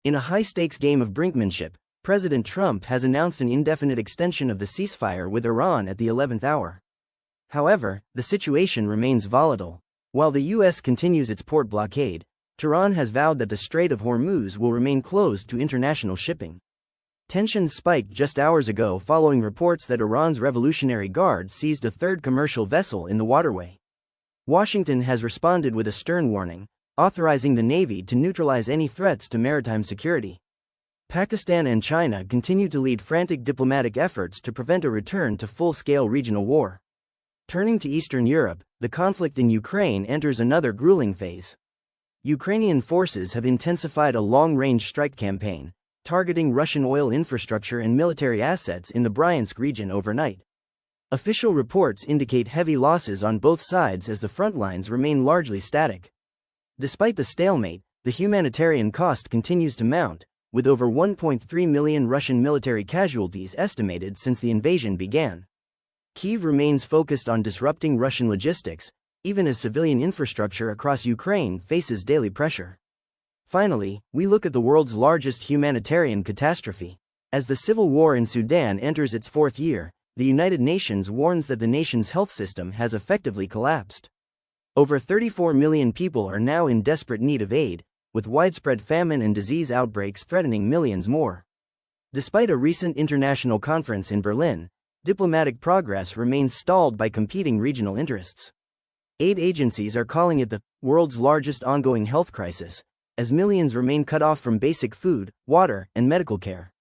In a high-stakes game of brinkmanship, President Trump has announced an indefinite extension of the ceasefire with Iran at the 11th hour. However, the situation remains volatile. While the U.S. continues its port blockade, Tehran has vowed that the Strait of Hormuz will remain closed to international shipping. Tensions spiked just hours ago following reports that Iran's Revolutionary Guard seized a third commercial vessel in the waterway. Washington has responded with a stern warning, authorizing the Navy to neutralize any threats to maritime security. Pakistan and China continue to lead frantic diplomatic efforts to prevent a return to full-scale regional war. Turning to Eastern Europe, the conflict in Ukraine enters another grueling phase. Ukrainian forces have intensified a long-range strike campaign, targeting Russian oil infrastructure and military assets in the Bryansk region overnight. Official reports indicate heavy losses on both sides as the front lines remain largely static. Despite the stalemate, the humanitarian cost continues to mount, with over 1.3 million Russian military casualties estimated since the invasion began. Kyiv remains focused on disrupting Russian logistics, even as civilian infrastructure across Ukraine faces daily pressure. Finally, we look at the world's largest humanitarian catastrophe. As the civil war in Sudan enters its fourth year, the United Nations warns that the nation's health system has effectively collapsed. Over 34 million people are now in desperate need of aid, with widespread famine and disease outbreaks threatening millions more. Despite a recent international conference in Berlin, diplomatic progress remains stalled by competing regional interests. Aid agencies are calling it the world's largest ongoing health crisis, as millions remain cut off from basic food, water, and medical care.